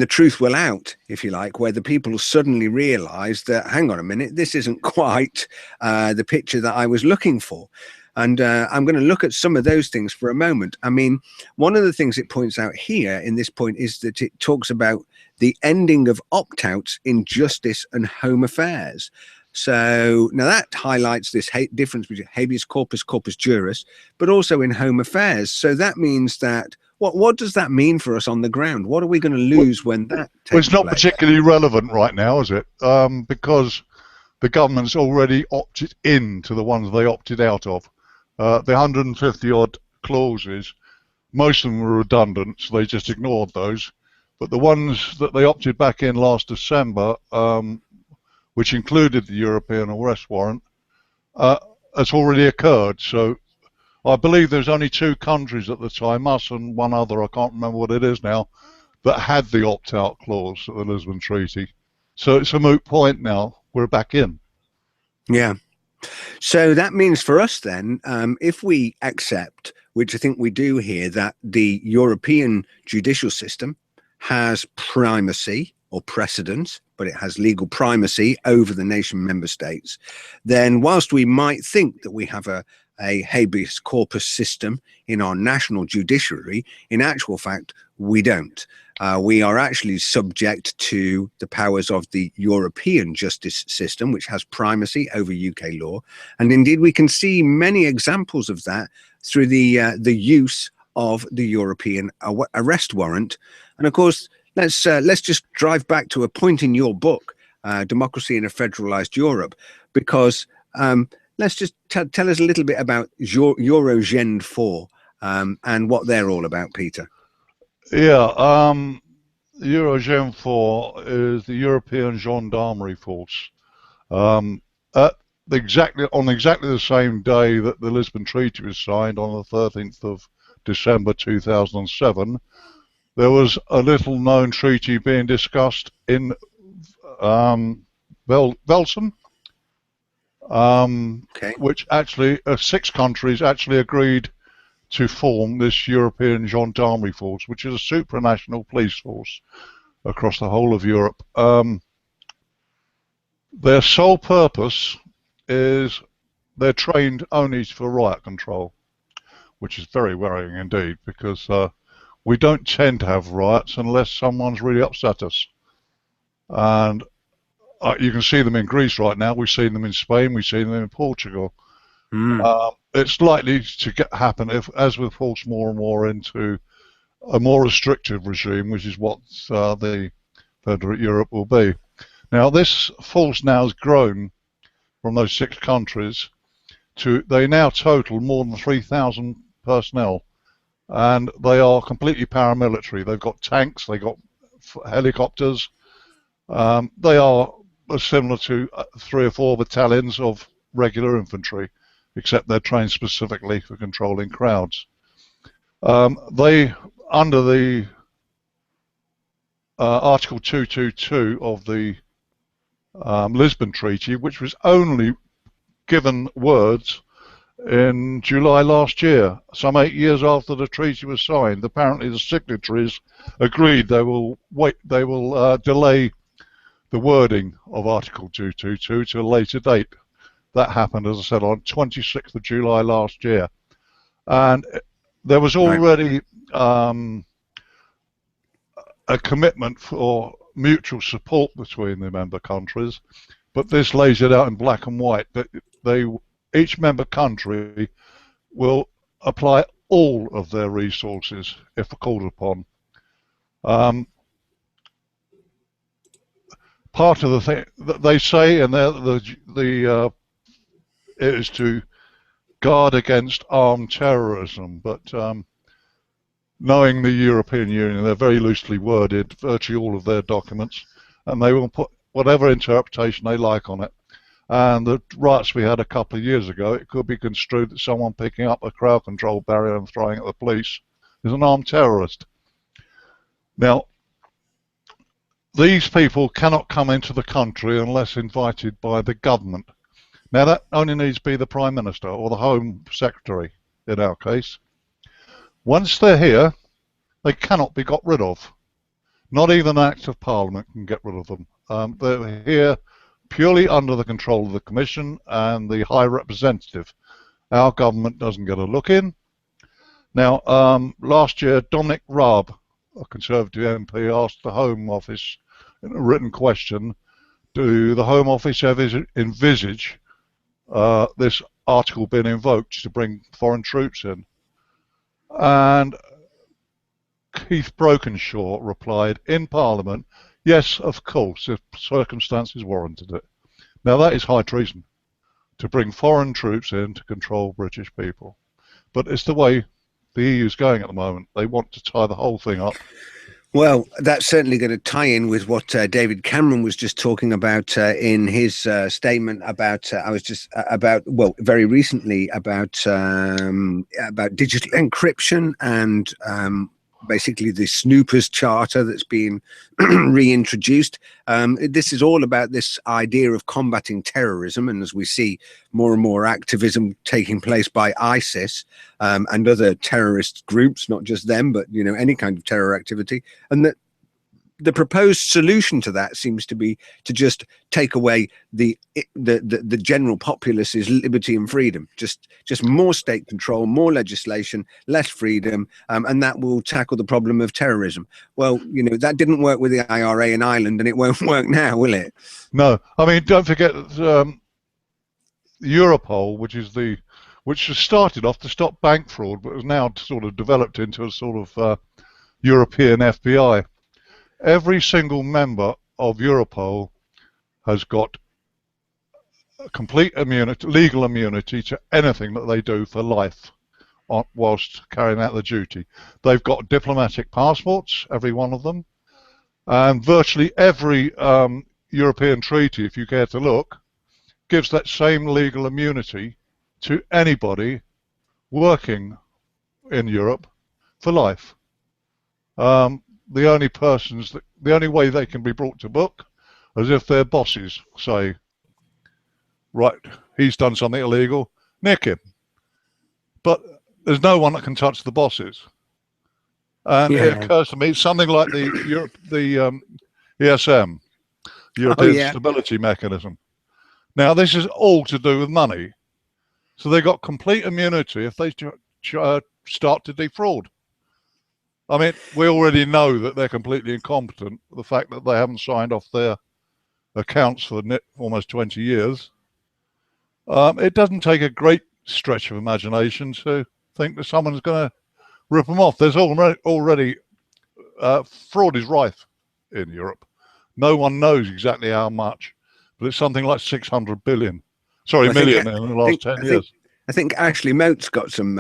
truth will out, if you like, where the people suddenly realize that, hang on a minute, this isn't quite the picture that I was looking for. And I'm going to look at some of those things for a moment. I mean, one of the things it points out here in this point is that it talks about the ending of opt-outs in justice and home affairs. So now that highlights this difference between habeas corpus, corpus juris, but also in home affairs. So that means that what does that mean for us on the ground? What are we going to lose when that takes Well, it's not place? particularly relevant right now, is it? Because the government's already opted in to the ones they opted out of. The 150 odd clauses, most of them were redundant, so they just ignored those. But the ones that they opted back in last December, which included the European arrest warrant, has already occurred. So I believe there's only two countries at the time, us and one other, I can't remember what it is now, that had the opt-out clause of the Lisbon Treaty. So it's a moot point now. We're back in. Yeah. So that means for us then, if we accept, which I think we do here, that the European judicial system has primacy or precedence, but it has legal primacy over the nation member states, then whilst we might think that we have a habeas corpus system in our national judiciary, in actual fact, we don't. We are actually subject to the powers of the European justice system, which has primacy over UK law. And indeed, we can see many examples of that through the use of the European arrest warrant. And of course, let's just drive back to a point in your book, Democracy in a Federalized Europe, because let's just tell us a little bit about Eurogend 4 and what they're all about, Peter. Yeah, Eurogend 4 is the European Gendarmerie Force. On exactly the same day that the Lisbon Treaty was signed, on the 13th of December 2007, there was a little-known treaty being discussed in Velsen, which actually 6 countries actually agreed to form this European Gendarmerie Force, which is a supranational police force across the whole of Europe. Their sole purpose is they're trained only for riot control, which is very worrying indeed, because we don't tend to have riots unless someone's really upset us. And you can see them in Greece right now. We've seen them in Spain. We've seen them in Portugal. It's likely to happen as we force more and more into a more restrictive regime, which is what the Federate Europe will be. Now, this force now has grown from those 6 countries to, they now total more than 3,000 personnel, and they are completely paramilitary. They've got tanks, they've got helicopters. They are similar to 3 or 4 battalions of regular infantry, except they're trained specifically for controlling crowds. They, under the Article 222 of the Lisbon Treaty, which was only given words in July last year, some 8 years after the treaty was signed, apparently the signatories agreed they will delay the wording of Article 222 to a later date. That happened, as I said, on 26th of July last year. And there was already a commitment for mutual support between the member countries, but this lays it out in black and white that each member country will apply all of their resources if called upon. Part of the thing that they say, and it is to guard against armed terrorism, but knowing the European Union, they're very loosely worded, virtually all of their documents, and they will put whatever interpretation they like on it. And the riots we had a couple of years ago, it could be construed that someone picking up a crowd control barrier and throwing it at the police is an armed terrorist. Now, these people cannot come into the country unless invited by the government. Now, that only needs to be the Prime Minister or the Home Secretary in our case. Once they're here, they cannot be got rid of. Not even an Act of Parliament can get rid of them. They're here purely under the control of the Commission and the High Representative. Our government doesn't get a look in. Now, last year, Dominic Raab, a Conservative MP, asked the Home Office in a written question, do the Home Office ever envisage this article being invoked to bring foreign troops in? And Keith Brokenshaw replied in Parliament, yes, of course, if circumstances warranted it. Now that is high treason, to bring foreign troops in to control British people. But it's the way the EU is going at the moment. They want to tie the whole thing up. Well, that's certainly going to tie in with what David Cameron was just talking about in his statement about, very recently about digital encryption and basically the Snoopers Charter that's been reintroduced. This is all about this idea of combating terrorism, and as we see more and more activism taking place by ISIS and other terrorist groups, not just them, but any kind of terror activity, and that the proposed solution to that seems to be to just take away the general populace's liberty and freedom, just more state control, more legislation, less freedom, and that will tackle the problem of terrorism. Well, that didn't work with the IRA in Ireland, and it won't work now, will it? No, I mean, don't forget Europol, which has started off to stop bank fraud, but has now sort of developed into a sort of European FBI. Every single member of Europol has got complete immunity, legal immunity to anything that they do for life whilst carrying out the duty. They've got diplomatic passports, every one of them, and virtually every European treaty, if you care to look, gives that same legal immunity to anybody working in Europe for life. The only way they can be brought to book is if their bosses say, right, he's done something illegal, nick him. But there's no one that can touch the bosses. And it occurs to me, something like the ESM, European Stability Mechanism. Now, this is all to do with money. So they've got complete immunity if they start to defraud. I mean, we already know that they're completely incompetent. The fact that they haven't signed off their accounts for almost 20 years. It doesn't take a great stretch of imagination to think that someone's going to rip them off. There's already fraud is rife in Europe. No one knows exactly how much, but it's something like 600 billion. Sorry, million in the last 10 years. I think Ashley Moat's got some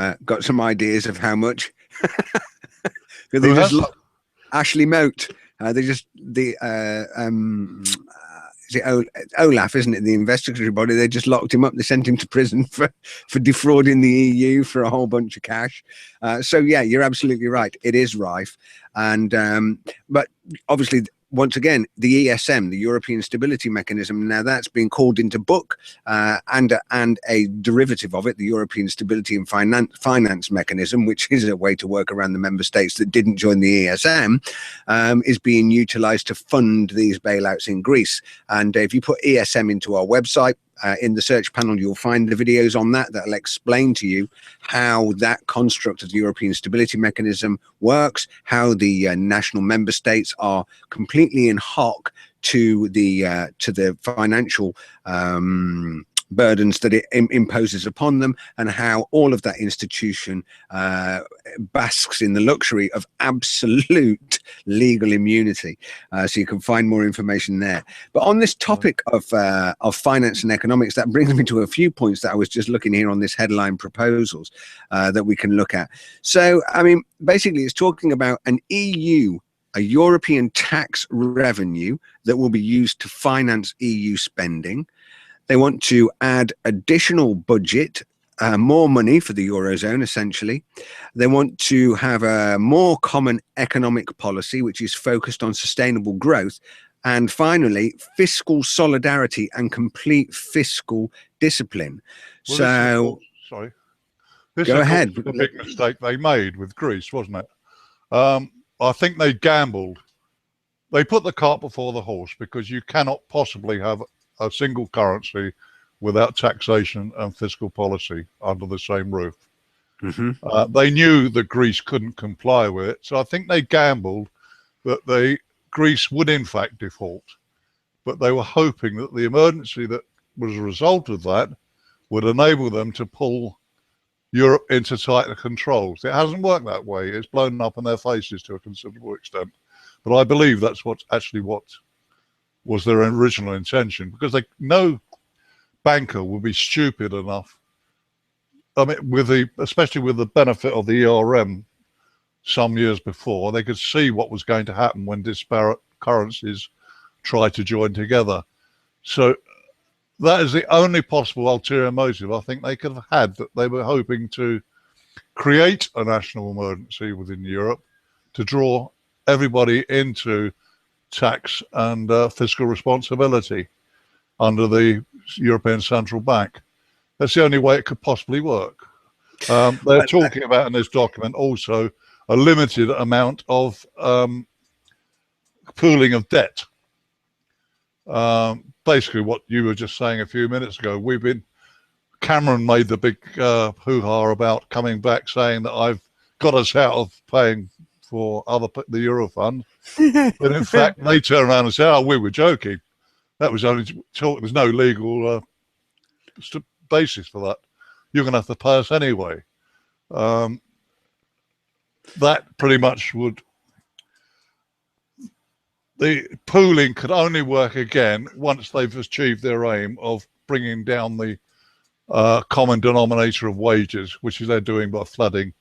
ideas of how much. Ashley Moat. Is it Olaf, isn't it? The investigatory body. They just locked him up. They sent him to prison for defrauding the EU for a whole bunch of cash. So yeah, you're absolutely right. It is rife, and but obviously, once again, the ESM, the European Stability Mechanism, now that's been called into book, and a derivative of it, the European Stability and Finance Mechanism, which is a way to work around the member states that didn't join the ESM, is being utilised to fund these bailouts in Greece. And if you put ESM into our website, in the search panel, you'll find the videos on that'll explain to you how that construct of the European Stability Mechanism works, how the national member states are completely in hock to the financial burdens that it imposes upon them, and how all of that institution basks in the luxury of absolute legal immunity. So you can find more information there. But on this topic of finance and economics, that brings me to a few points that I was just looking here on this headline proposals that we can look at. So, I mean, basically it's talking about a European tax revenue that will be used to finance EU spending. They want to add additional budget, more money for the Eurozone, essentially. They want to have a more common economic policy, which is focused on sustainable growth. And finally, fiscal solidarity and complete fiscal discipline. Well, sorry. Go ahead. The big mistake they made with Greece, wasn't it? I think they gambled. They put the cart before the horse, because you cannot possibly have a single currency without taxation and fiscal policy under the same roof. They knew that Greece couldn't comply with it, so I think they gambled that Greece would in fact default, but they were hoping that the emergency that was a result of that would enable them to pull Europe into tighter controls. It hasn't worked that way. It's blown up in their faces to a considerable extent, but I believe that's what was their original intention, because no banker would be stupid enough. I mean, especially with the benefit of the ERM some years before, they could see what was going to happen when disparate currencies try to join together. So that is the only possible ulterior motive I think they could have had, that they were hoping to create a national emergency within Europe to draw everybody into tax and fiscal responsibility under the European Central Bank. That's the only way it could possibly work. They're talking about in this document also a limited amount of pooling of debt. Basically what you were just saying a few minutes ago. Cameron made the big hoo-ha about coming back saying that I've got us out of paying for the Eurofund. But in fact, they turned around and said, "Oh, we were joking. That was only talk. There's no legal basis for that. You're going to have to pay us anyway." That pretty much would. The pooling could only work again once they've achieved their aim of bringing down the common denominator of wages, which is they're doing by flooding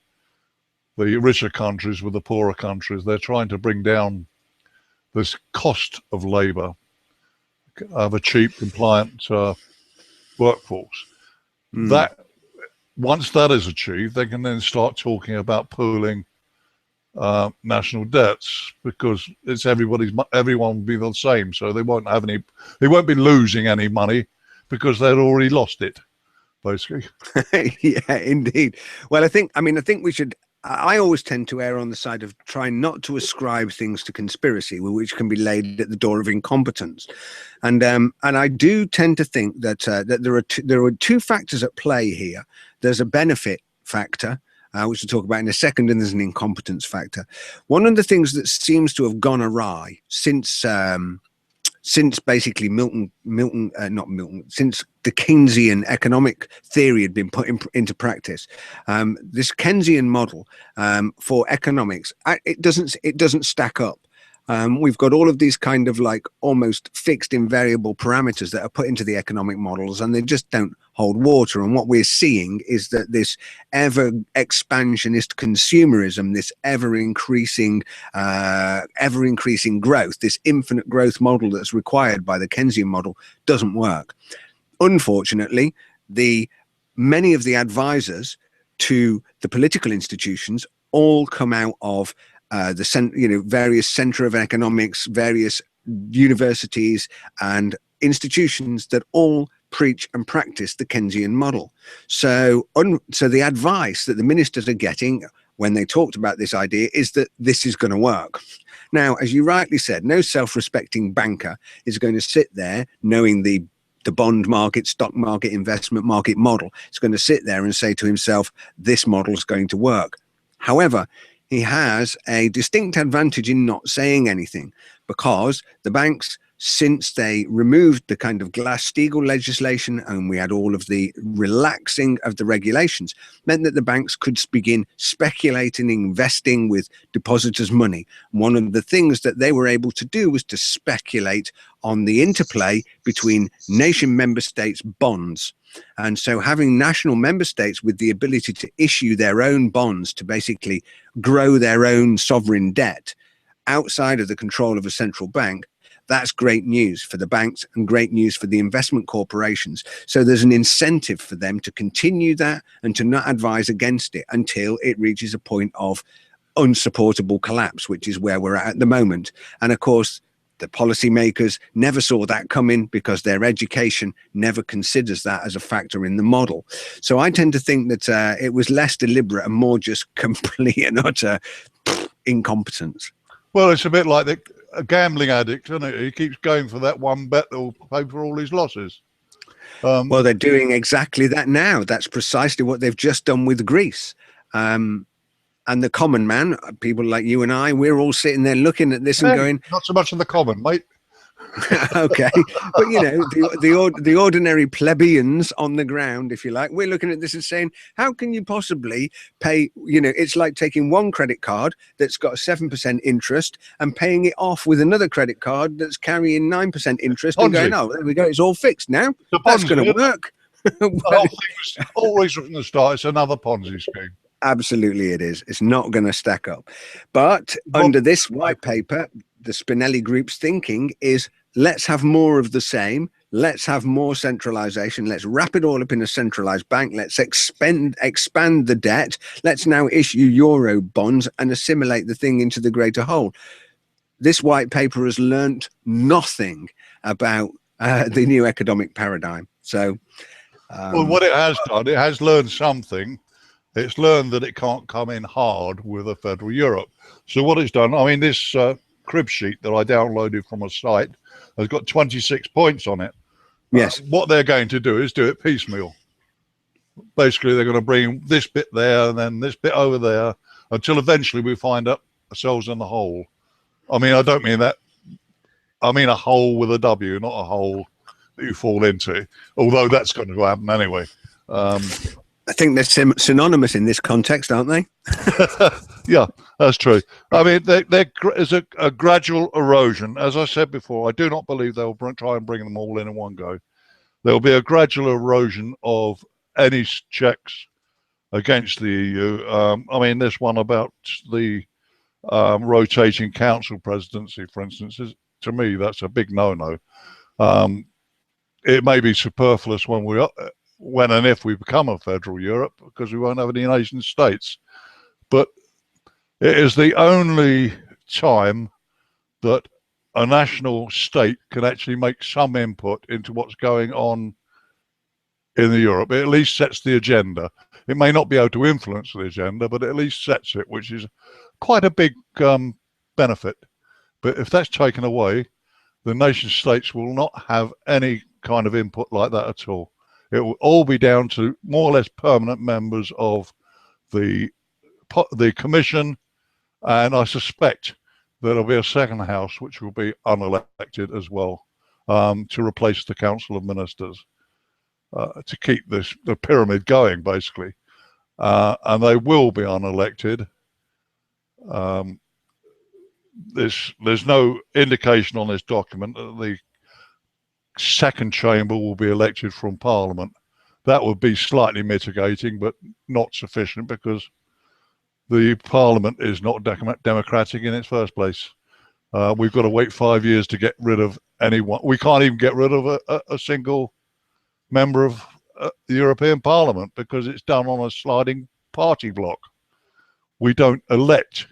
the richer countries with the poorer countries. They're trying to bring down this cost of labour, of a cheap, compliant workforce. That once that is achieved, they can then start talking about pooling national debts, because it's everyone will be the same, so they won't be losing any money because they'd already lost it, basically. Yeah, indeed. Well, I think we should. I always tend to err on the side of trying not to ascribe things to conspiracy, which can be laid at the door of incompetence, and I do tend to think that there are two factors at play here. There's a benefit factor, which we'll talk about in a second, and there's an incompetence factor. One of the things that seems to have gone awry since basically since the Keynesian economic theory had been put into practice, this Keynesian model for economics, it doesn't stack up. We've got all of these kind of like almost fixed invariable parameters that are put into the economic models, and they just don't hold water. And what we're seeing is that this ever expansionist consumerism, this ever increasing growth, this infinite growth model that's required by the Keynesian model doesn't work. Unfortunately, many of the advisors to the political institutions all come out of various center of economics, various universities and institutions that all preach and practice the Keynesian model. So the advice that the ministers are getting when they talked about this idea is that this is going to work. Now, as you rightly said, no self-respecting banker is going to sit there knowing the the bond market, stock market, investment market model. It's going to sit there and say to himself, this model is going to work. However, he has a distinct advantage in not saying anything, because the banks, since they removed the kind of Glass-Steagall legislation and we had all of the relaxing of the regulations, meant that the banks could begin speculating, investing with depositors' money. One of the things that they were able to do was to speculate on the interplay between nation member states' bonds. And so having national member states with the ability to issue their own bonds to basically grow their own sovereign debt outside of the control of a central bank, that's great news for the banks and great news for the investment corporations. So there's an incentive for them to continue that and to not advise against it until it reaches a point of unsupportable collapse, which is where we're at the moment. And of course, the policymakers never saw that coming because their education never considers that as a factor in the model. So I tend to think that it was less deliberate and more just complete and utter incompetence. Well, it's a bit like a gambling addict, isn't it? He keeps going for that one bet that will pay for all his losses. Well, they're doing exactly that now. That's precisely what they've just done with Greece. And the common man, people like you and I, we're all sitting there looking at this and going, not so much in the common, mate. Okay, but you know, the ordinary plebeians on the ground, if you like, we're looking at this and saying, how can you possibly pay? You know, it's like taking one credit card that's got 7% interest and paying it off with another credit card that's carrying 9% interest and going, oh, there we go, it's all fixed now. That's going to work. The whole thing was always from the start. It's another Ponzi scheme. Absolutely, it is. It's not going to stack up. But under this white paper, the Spinelli Group's thinking is, let's have more of the same. Let's have more centralization. Let's wrap it all up in a centralized bank. Let's expand the debt. Let's now issue euro bonds and assimilate the thing into the greater whole. This white paper has learnt nothing about the new economic paradigm. So, well, what it has done, it has learned something. It's learned that it can't come in hard with a federal Europe. So what it's done, I mean, this crib sheet that I downloaded from a site has got 26 points on it. Yes. What they're going to do is do it piecemeal. Basically, they're going to bring this bit there and then this bit over there until eventually we find ourselves in the hole. I mean, I don't mean that. I mean a hole with a W, not a hole that you fall into, although that's going to happen anyway. I think they're synonymous in this context, aren't they? Yeah, that's true. I mean, there is a gradual erosion. As I said before, I do not believe they'll try and bring them all in one go. There will be a gradual erosion of any checks against the EU. I mean, this one about the rotating council presidency, for instance, to me, that's a big no-no. It may be superfluous when and if we become a federal Europe, because we won't have any nation states. But it is the only time that a national state can actually make some input into what's going on in the Europe. It at least sets the agenda. It may not be able to influence the agenda, but it at least sets it, which is quite a big benefit. But if that's taken away, the nation states will not have any kind of input like that at all. It will all be down to more or less permanent members of the commission, and I suspect there'll be a second house which will be unelected as well, to replace the Council of Ministers, to keep the pyramid going, basically, and they will be unelected. There's no indication on this document that the second chamber will be elected from Parliament. That would be slightly mitigating, but not sufficient, because the Parliament is not democratic in its first place. We've got to wait 5 years to get rid of anyone. We can't even get rid of a single member of the European Parliament because it's done on a sliding party block. We don't elect.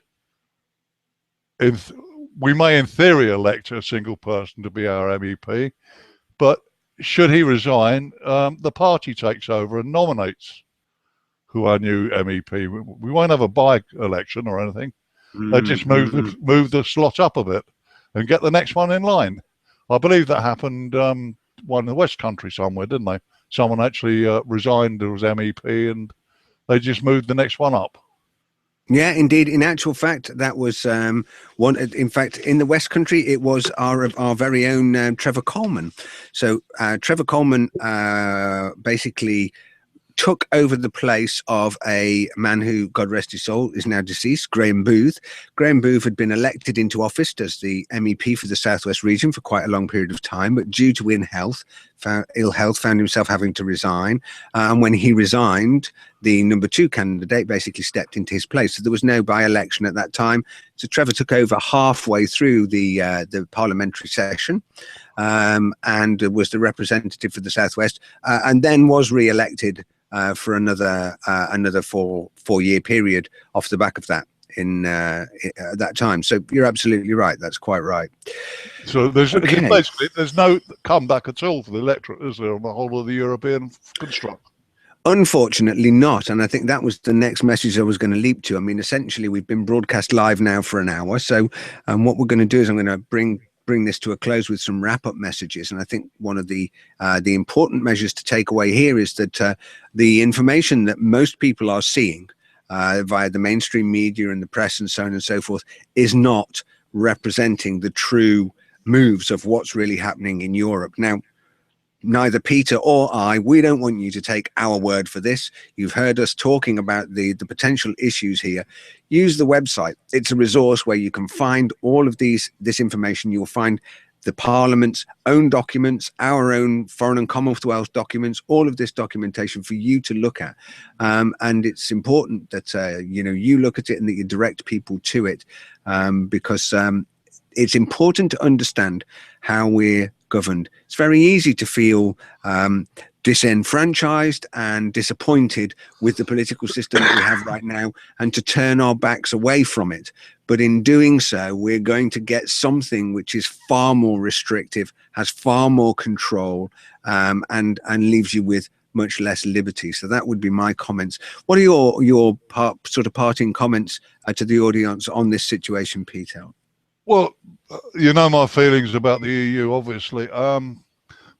We may in theory elect a single person to be our MEP, but should he resign, the party takes over and nominates who our new MEP. We won't have a by-election or anything. They just move the slot up a bit and get the next one in line. I believe that happened one in the West Country somewhere, didn't they? Someone actually resigned as MEP, and they just moved the next one up. Yeah, indeed. In actual fact, that was one. In fact, in the West Country, it was our very own Trevor Coleman. So Trevor Coleman basically took over the place of a man who, God rest his soul, is now deceased, Graham Booth. Graham Booth had been elected into office as the MEP for the Southwest region for quite a long period of time, but due to ill health, found himself having to resign. And when he resigned, the number 2 candidate basically stepped into his place. So there was no by-election at that time. So Trevor took over halfway through the parliamentary session. And was the representative for the Southwest, and then was re-elected for another 4-year period off the back of that at that time. So you're absolutely right. That's quite right. So basically there's no comeback at all for the electorate, is there, on the whole of the European construct? Unfortunately not, and I think that was the next message I was going to leap to. I mean, essentially, we've been broadcast live now for an hour, so what we're going to do is I'm going to bring this to a close with some wrap-up messages. And I think one of the important measures to take away here is that the information that most people are seeing via the mainstream media and the press and so on and so forth is not representing the true moves of what's really happening in Europe. Now, neither Peter or we don't want you to take our word for this. You've heard us talking about the potential issues here. Use the website. It's a resource where you can find all of this information. You'll find the Parliament's own documents, our own Foreign and Commonwealth documents, all of this documentation for you to look at. And it's important that you look at it and that you direct people to it, because it's important to understand how we're governed. It's very easy to feel disenfranchised and disappointed with the political system that we have right now, and to turn our backs away from it. But in doing so, we're going to get something which is far more restrictive, has far more control, and leaves you with much less liberty. So that would be my comments. What are your sort of parting comments to the audience on this situation, Peter? Well, you know my feelings about the EU, obviously.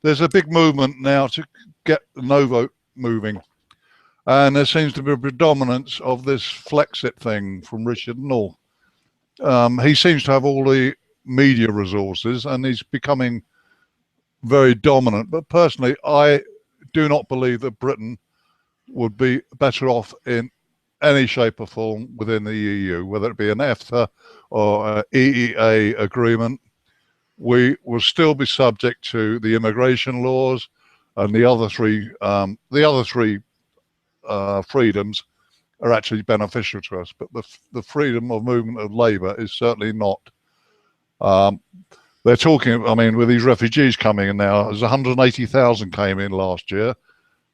There's a big movement now to get the no vote moving. And there seems to be a predominance of this Flexit thing from Richard North. He seems to have all the media resources and he's becoming very dominant. But personally, I do not believe that Britain would be better off in any shape or form within the EU, whether it be an EFTA or an EEA agreement. We will still be subject to the immigration laws and the other three freedoms are actually beneficial to us, but the freedom of movement of labour is certainly not. They're talking, I mean, with these refugees coming in now, there's 180,000 came in last year,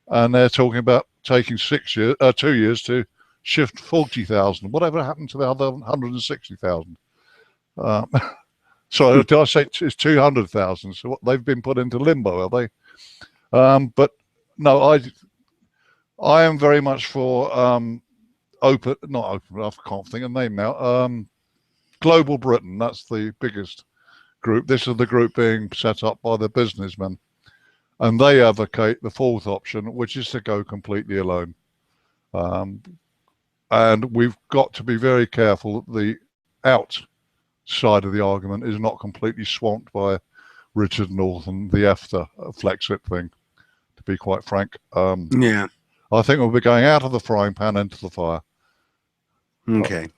and they're talking about taking 2 years to shift 40,000. Whatever happened to the other 160,000? So did I say it's 200,000? So they've been put into limbo, are they? But no, I am very much for I can't think of the name now. Global Britain, that's the biggest group. This is the group being set up by the businessmen. And they advocate the fourth option, which is to go completely alone. And we've got to be very careful that the outside of the argument is not completely swamped by Richard North and the EFTA Flexit thing, to be quite frank. Yeah. I think we'll be going out of the frying pan into the fire. Okay.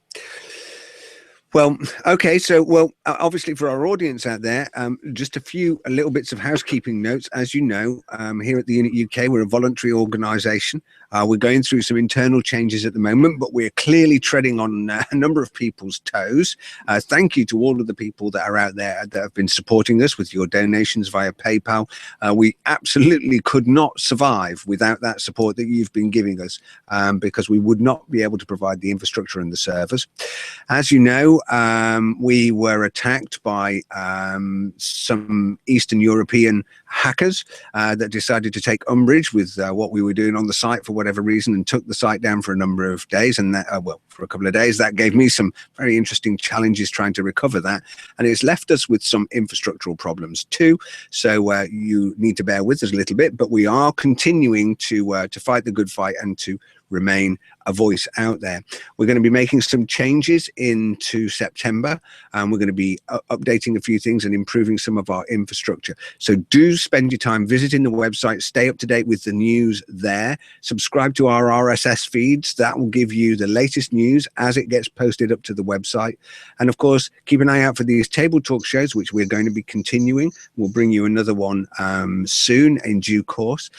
Well, okay. So, obviously for our audience out there, just a little bits of housekeeping notes. As you know, here at the Unit UK, we're a voluntary organisation. We're going through some internal changes at the moment, but we're clearly treading on a number of people's toes. Thank you to all of the people that are out there that have been supporting us with your donations via PayPal. We absolutely could not survive without that support that you've been giving us, because we would not be able to provide the infrastructure and the servers. As you know, we were attacked by some Eastern European hackers that decided to take umbrage with what we were doing on the site for whatever reason, and took the site down for a number of days. And that, well, for a couple of days, that gave me some very interesting challenges trying to recover that. And it's left us with some infrastructural problems too. So you need to bear with us a little bit, but we are continuing to fight the good fight and to remain a voice out there. We're going to be making some changes into September, and we're going to be updating a few things and improving some of our infrastructure. So do spend your time visiting the website, stay up to date with the news there, subscribe to our RSS feeds. That will give you the latest news as it gets posted up to the website. And of course, keep an eye out for these Table Talk shows, which we're going to be continuing. We'll bring you another one soon in due course.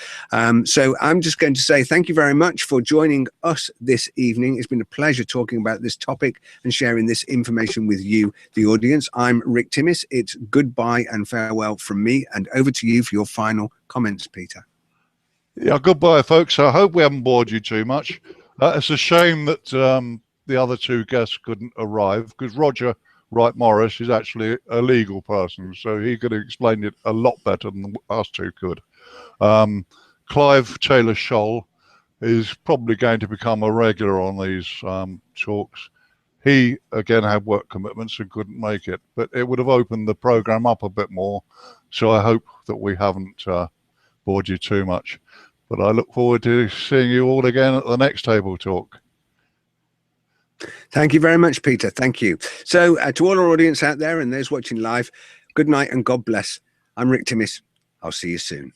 So I'm just going to say thank you very much for joining us this evening. It's been a pleasure talking about this topic and sharing this information with you, the audience. I'm Rick Timmis. It's goodbye and farewell from me, and over to you for your final comments, Peter. Yeah, goodbye, folks. I hope we haven't bored you too much. It's a shame that the other two guests couldn't arrive, because Roger Wright Morris is actually a legal person, so he could have explained it a lot better than us two could. Clive Taylor-Scholl is probably going to become a regular on these talks. He, again, had work commitments and couldn't make it, but it would have opened the program up a bit more. So I hope that we haven't bored you too much. But I look forward to seeing you all again at the next Table Talk. Thank you very much, Peter. Thank you. So to all our audience out there and those watching live, good night and God bless. I'm Rick Timmis. I'll see you soon.